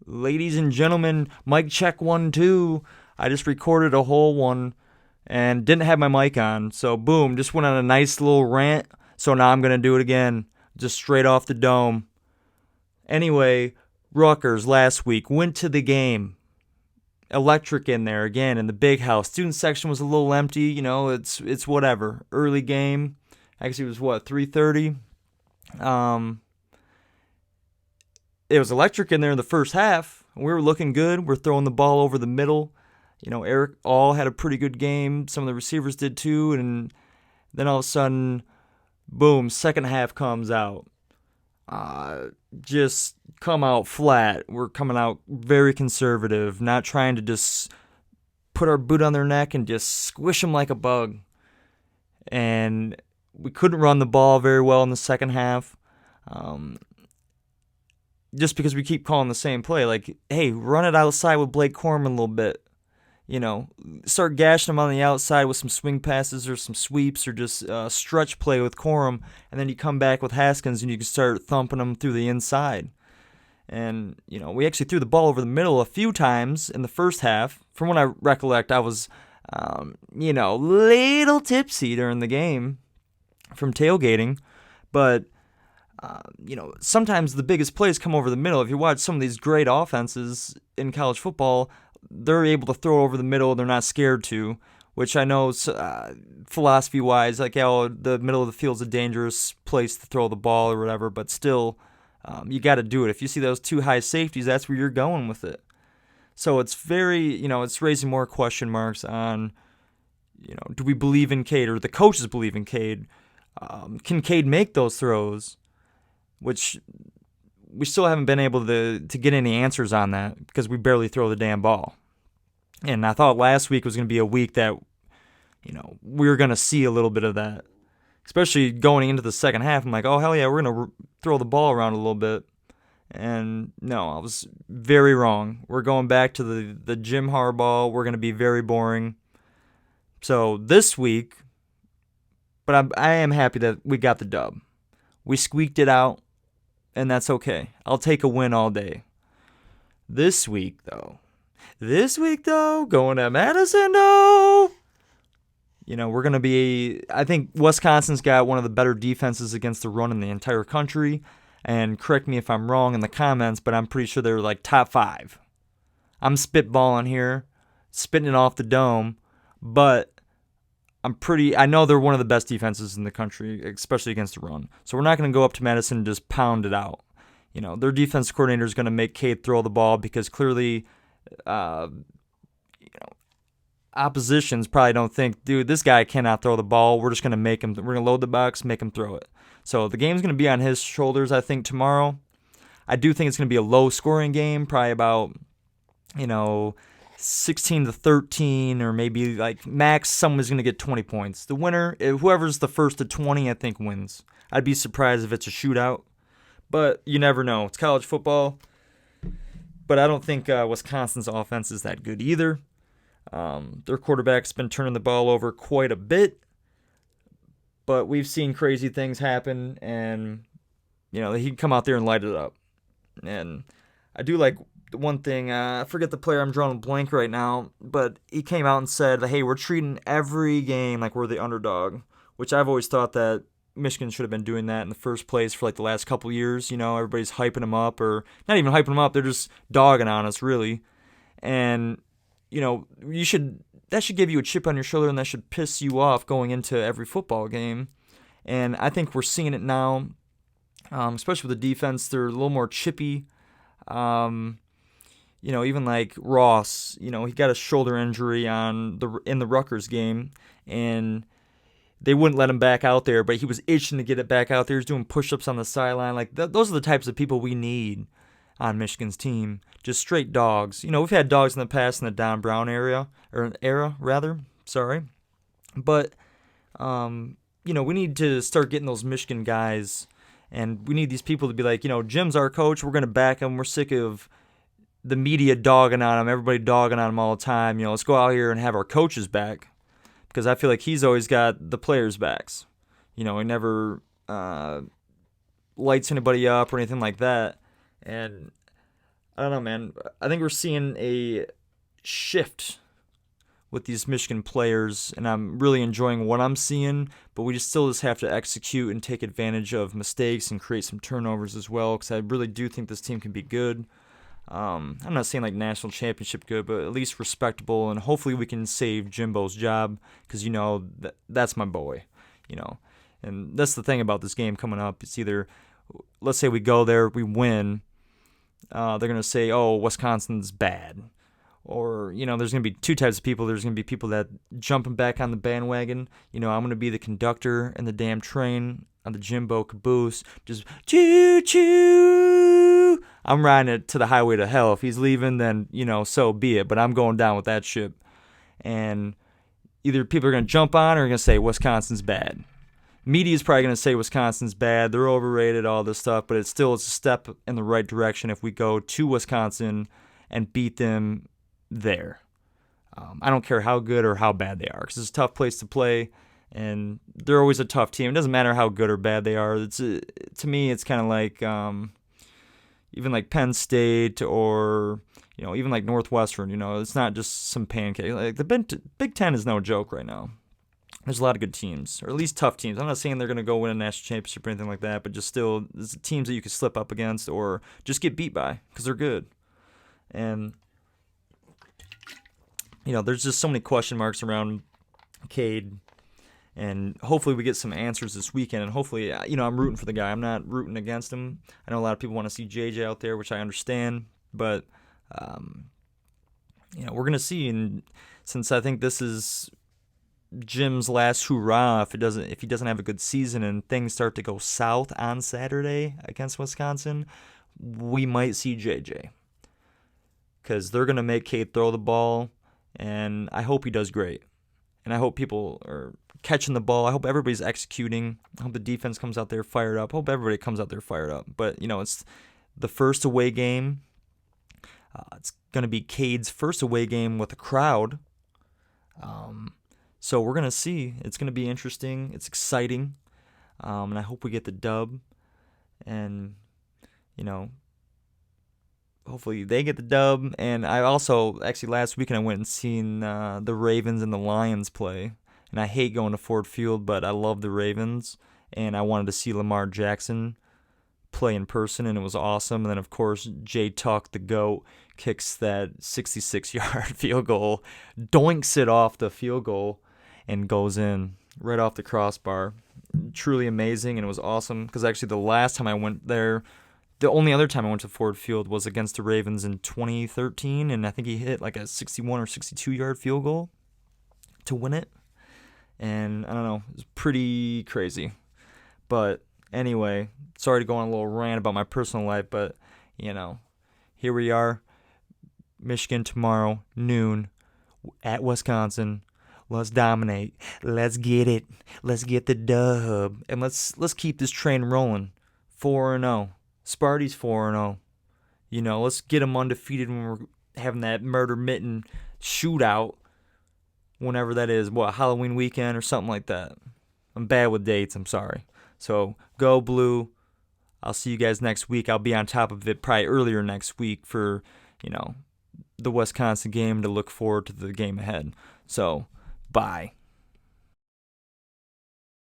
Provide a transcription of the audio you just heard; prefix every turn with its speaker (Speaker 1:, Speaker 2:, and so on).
Speaker 1: Ladies and gentlemen, mic check 1 2. I just recorded a whole one and didn't have my mic on. So boom, just went on a nice little rant. So now I'm gonna do it again, just straight off the dome. Anyway, Rutgers last week went to the game. Electric in there again in the big house. Student section was a little empty. It's whatever. Early game. Actually, it was 3:30. Um, it was electric in there in the first half. We were looking good. We're throwing the ball over the middle. Eric All had a pretty good game. Some of the receivers did too. And then all of a sudden, boom, second half comes out. Just come out flat. We're coming out very conservative, not trying to just put our boot on their neck and just squish them like a bug. And we couldn't run the ball very well in the second half. Just because we keep calling the same play. Like, hey, run it outside with Blake Corum a little bit. Start gashing them on the outside with some swing passes or some sweeps or just stretch play with Corum. And then you come back with Haskins and you can start thumping them through the inside. And, we actually threw the ball over the middle a few times in the first half. From what I recollect, I was, little tipsy during the game from tailgating. But, sometimes the biggest plays come over the middle. If you watch some of these great offenses in college football, they're able to throw over the middle. They're not scared to, which I know philosophy-wise, like, the middle of the field's a dangerous place to throw the ball or whatever, but still, you got to do it. If you see those two high safeties, that's where you're going with it. So it's very, it's raising more question marks on, do we believe in Cade, or the coaches believe in Cade? Can Cade make those throws? Which we still haven't been able to get any answers on that because we barely throw the damn ball. And I thought last week was going to be a week that, we were going to see a little bit of that. Especially going into the second half, I'm like, oh, hell yeah, we're going to throw the ball around a little bit. And no, I was very wrong. We're going back to the Jim Harbaugh. We're going to be very boring. So this week, but I am happy that we got the dub. We squeaked it out, and that's okay. I'll take a win all day. This week, though, going to Madison, though. We're going to be, I think Wisconsin's got one of the better defenses against the run in the entire country. And correct me if I'm wrong in the comments, but I'm pretty sure they're like top 5. I'm spitballing here, spitting it off the dome, but I know they're one of the best defenses in the country, especially against the run. So we're not going to go up to Madison and just pound it out. Their defense coordinator is going to make Cade throw the ball because clearly, oppositions probably don't think, dude, this guy cannot throw the ball. We're just going to make him. We're going to load the box, make him throw it. So the game's going to be on his shoulders, I think, tomorrow. I do think it's going to be a low-scoring game, probably about, 16-13, or maybe like max someone's going to get 20 points. The winner, whoever's the first to 20, I think wins. I'd be surprised if it's a shootout, but you never know. It's college football, but I don't think Wisconsin's offense is that good either. Their quarterback's been turning the ball over quite a bit, but we've seen crazy things happen, and he can come out there and light it up. And I do like the one thing, I forget the player, I'm drawing a blank right now, but he came out and said, hey, we're treating every game like we're the underdog, which I've always thought that Michigan should have been doing that in the first place for like the last couple years. Everybody's hyping them up, or not even hyping them up, they're just dogging on us, really. And that should give you a chip on your shoulder, and that should piss you off going into every football game. And I think we're seeing it now, especially with the defense. They're a little more chippy. Even like Ross, he got a shoulder injury in the Rutgers game, and they wouldn't let him back out there, but he was itching to get it back out there. He was doing push-ups on the sideline. Like, those are the types of people we need on Michigan's team. Just straight dogs. We've had dogs in the past in the Don Brown era. Sorry. But, we need to start getting those Michigan guys, and we need these people to be like, Jim's our coach. We're going to back him. We're sick of the media dogging on him, everybody dogging on him all the time. Let's go out here and have our coaches back, because I feel like he's always got the players' backs. He never lights anybody up or anything like that. And I don't know, man. I think we're seeing a shift with these Michigan players, and I'm really enjoying what I'm seeing. But we just have to execute and take advantage of mistakes and create some turnovers as well. Because I really do think this team can be good. I'm not saying like national championship good, but at least respectable, and hopefully we can save Jimbo's job because that's my boy, you know. And that's the thing about this game coming up. It's either, let's say we go there, we win. They're gonna say, "Oh, Wisconsin's bad," or there's gonna be two types of people. There's gonna be people that jumping back on the bandwagon. I'm gonna be the conductor in the damn train on the Jimbo caboose, just choo choo. I'm riding it to the highway to hell. If he's leaving, then so be it. But I'm going down with that ship. And either people are gonna jump on or are gonna say Wisconsin's bad. Media's probably going to say Wisconsin's bad, they're overrated, all this stuff, but it's a step in the right direction if we go to Wisconsin and beat them there. I don't care how good or how bad they are, because it's a tough place to play, and they're always a tough team. It doesn't matter how good or bad they are. To me, it's kind of like even like Penn State or even like Northwestern. It's not just some pancake. Like the Big Ten is no joke right now. There's a lot of good teams, or at least tough teams. I'm not saying they're going to go win a national championship or anything like that, but just still, there's teams that you could slip up against or just get beat by because they're good. And, there's just so many question marks around Cade, and hopefully we get some answers this weekend, and hopefully, I'm rooting for the guy. I'm not rooting against him. I know a lot of people want to see JJ out there, which I understand, but, we're going to see, and since I think this is Jim's last hurrah, if he doesn't have a good season and things start to go south on Saturday against Wisconsin, we might see JJ, because they're gonna make Cade throw the ball, and I hope he does great, and I hope people are catching the ball. I hope everybody's executing. I hope the defense comes out there fired up. I hope everybody comes out there fired up. But it's the first away game. It's gonna be Cade's first away game with a crowd. So we're going to see. It's going to be interesting. It's exciting. And I hope we get the dub. And, hopefully they get the dub. And I also, actually last weekend I went and seen the Ravens and the Lions play. And I hate going to Ford Field, but I love the Ravens. And I wanted to see Lamar Jackson play in person, and it was awesome. And then, of course, Jay Tuck, the GOAT, kicks that 66-yard field goal, doinks it off the field goal, and goes in right off the crossbar. Truly amazing, and it was awesome because actually the last time I went there, the only other time I went to Ford Field was against the Ravens in 2013, and I think he hit like a 61 or 62-yard field goal to win it. And I don't know, it was pretty crazy. But anyway, sorry to go on a little rant about my personal life, but here we are. Michigan tomorrow, noon, at Wisconsin. Let's dominate. Let's get it. Let's get the dub. And let's keep this train rolling. 4-0. Sparty's 4-0. Let's get them undefeated when we're having that murder mitten shootout. Whenever that is. Halloween weekend or something like that. I'm bad with dates. I'm sorry. So, go Blue. I'll see you guys next week. I'll be on top of it probably earlier next week for, the Wisconsin game to look forward to the game ahead. So, bye.